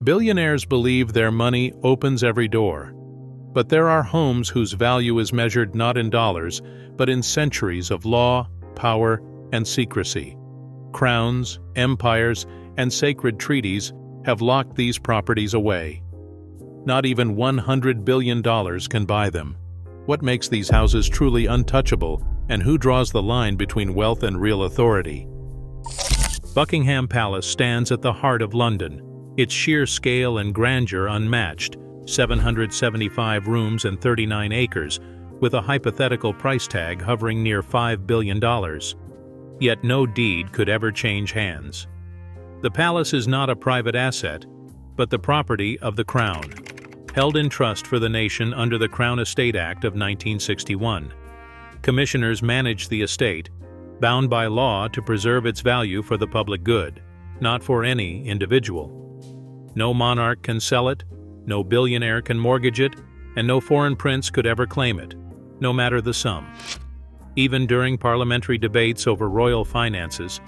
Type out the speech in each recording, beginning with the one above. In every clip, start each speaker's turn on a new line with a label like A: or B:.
A: Billionaires believe their money opens every door. But there are homes whose value is measured not in dollars, but in centuries of law, power, and secrecy. Crowns, empires, and sacred treaties have locked these properties away. Not even $100 billion can buy them. What makes these houses truly untouchable, and who draws the line between wealth and real authority? Buckingham Palace stands at the heart of London, its sheer scale and grandeur unmatched, 775 rooms and 39 acres, with a hypothetical price tag hovering near $5 billion. Yet no deed could ever change hands. The palace is not a private asset, but the property of the Crown, held in trust for the nation under the Crown Estate Act of 1961. Commissioners manage the estate, bound by law to preserve its value for the public good, not for any individual. No monarch can sell it, no billionaire can mortgage it, and no foreign prince could ever claim it, no matter the sum. Even during parliamentary debates over royal finances,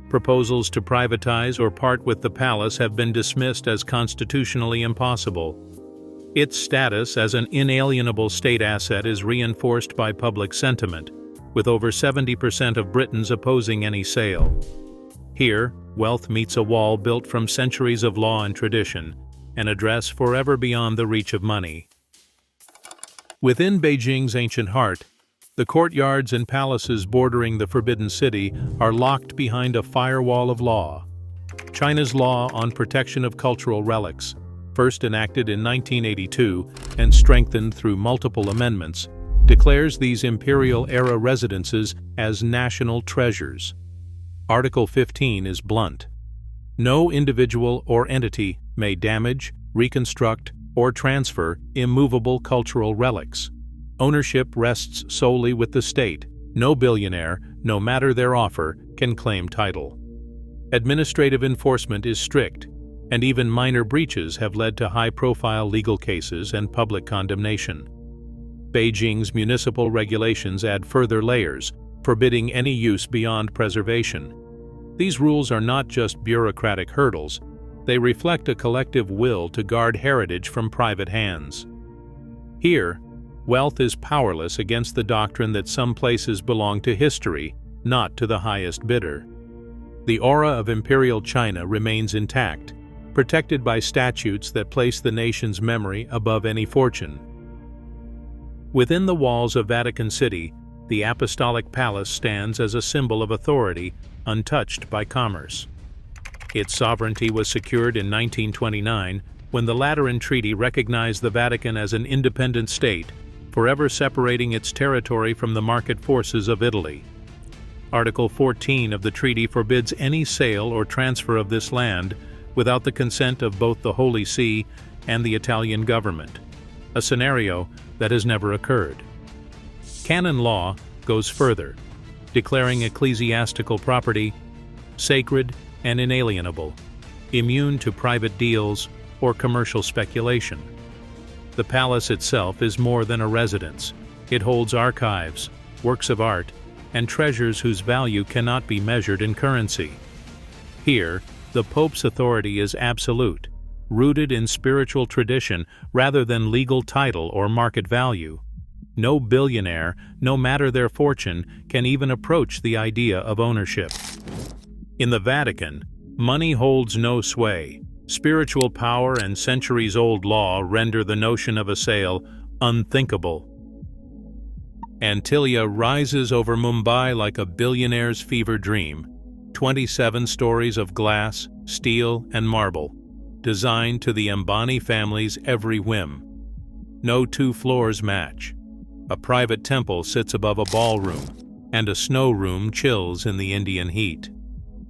A: proposals to privatize or part with the palace have been dismissed as constitutionally impossible. Its status as an inalienable state asset is reinforced by public sentiment, with over 70% of Britons opposing any sale. Here, wealth meets a wall built from centuries of law and tradition, an address forever beyond the reach of money. Within Beijing's ancient heart, the courtyards and palaces bordering the Forbidden City are locked behind a firewall of law. China's law on protection of cultural relics, first enacted in 1982 and strengthened through multiple amendments, declares these imperial-era residences as national treasures. Article 15 is blunt. No individual or entity may damage, reconstruct, or transfer immovable cultural relics. Ownership rests solely with the state. No billionaire, no matter their offer, can claim title. Administrative enforcement is strict, and even minor breaches have led to high-profile legal cases and public condemnation. Beijing's municipal regulations add further layers, forbidding any use beyond preservation. These rules are not just bureaucratic hurdles, they reflect a collective will to guard heritage from private hands. Here, wealth is powerless against the doctrine that some places belong to history, not to the highest bidder. The aura of imperial China remains intact, protected by statutes that place the nation's memory above any fortune. Within the walls of Vatican City, the Apostolic Palace stands as a symbol of authority, untouched by commerce. Its sovereignty was secured in 1929 when the Lateran Treaty recognized the Vatican as an independent state, forever separating its territory from the market forces of Italy. Article 14 of the treaty forbids any sale or transfer of this land without the consent of both the Holy See and the Italian government, a scenario that has never occurred. Canon law goes further, declaring ecclesiastical property sacred and inalienable, immune to private deals or commercial speculation. The palace itself is more than a residence. It holds archives, works of art, and treasures whose value cannot be measured in currency. Here, the Pope's authority is absolute, rooted in spiritual tradition rather than legal title or market value. No billionaire, no matter their fortune, can even approach the idea of ownership. In the Vatican, money holds no sway. Spiritual power and centuries-old law render the notion of a sale unthinkable. Antilia rises over Mumbai like a billionaire's fever dream, 27 stories of glass, steel, and marble, designed to the Ambani family's every whim. No two floors match. A private temple sits above a ballroom, and a snow room chills in the Indian heat.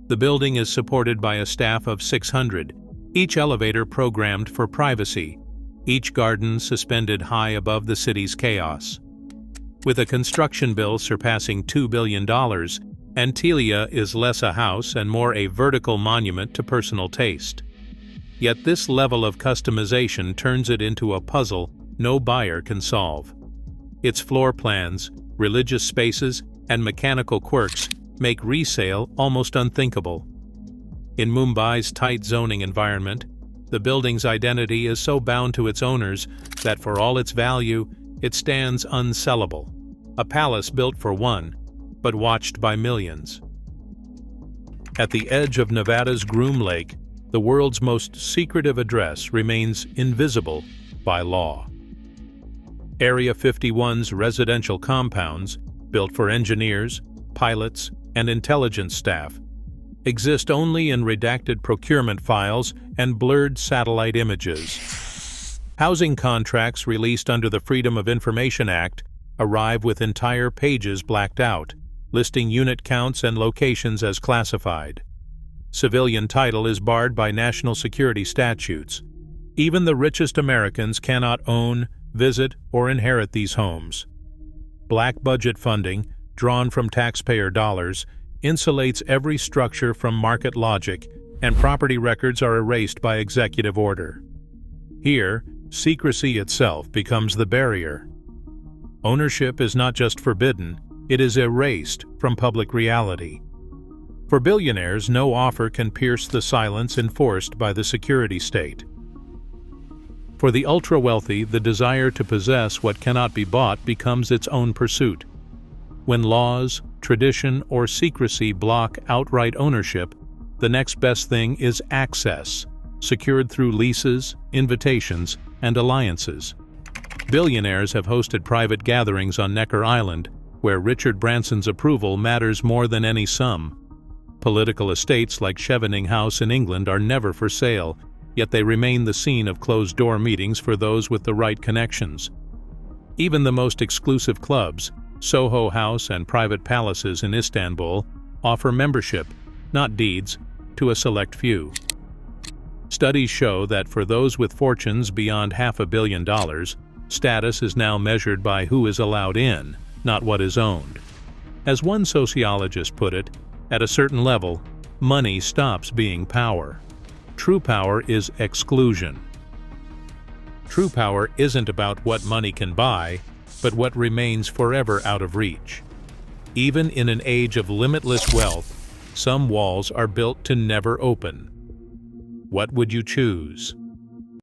A: The building is supported by a staff of 600, each elevator programmed for privacy, each garden suspended high above the city's chaos. With a construction bill surpassing $2 billion, Antilia is less a house and more a vertical monument to personal taste. Yet this level of customization turns it into a puzzle no buyer can solve. Its floor plans, religious spaces, and mechanical quirks make resale almost unthinkable. In Mumbai's tight zoning environment, The building's identity is so bound to its owners that for all its value, it stands unsellable. A palace built for one, but watched by millions. At the edge of Nevada's Groom Lake, the world's most secretive address remains invisible by law. Area 51's residential compounds, built for engineers, pilots, and intelligence staff, exist only in redacted procurement files and blurred satellite images. Housing contracts released under the Freedom of Information Act arrive with entire pages blacked out, listing unit counts and locations as classified. Civilian title is barred by national security statutes. Even the richest Americans cannot own, visit, or inherit these homes. Black budget funding, drawn from taxpayer dollars, insulates every structure from market logic, and property records are erased by executive order. Here, secrecy itself becomes the barrier. Ownership is not just forbidden, it is erased from public reality. For billionaires, no offer can pierce the silence enforced by the security state. For the ultra-wealthy, the desire to possess what cannot be bought becomes its own pursuit. When laws, tradition, or secrecy block outright ownership, the next best thing is access, secured through leases, invitations, and alliances. Billionaires have hosted private gatherings on Necker Island, where Richard Branson's approval matters more than any sum. Political estates like Chevening House in England are never for sale, yet they remain the scene of closed-door meetings for those with the right connections. Even the most exclusive clubs, Soho House and private palaces in Istanbul, offer membership, not deeds, to a select few. Studies show that for those with fortunes beyond $500 million, status is now measured by who is allowed in, not what is owned. As one sociologist put it, at a certain level, money stops being power. True power is exclusion. True power isn't about what money can buy, but what remains forever out of reach. Even in an age of limitless wealth, some walls are built to never open. What would you choose?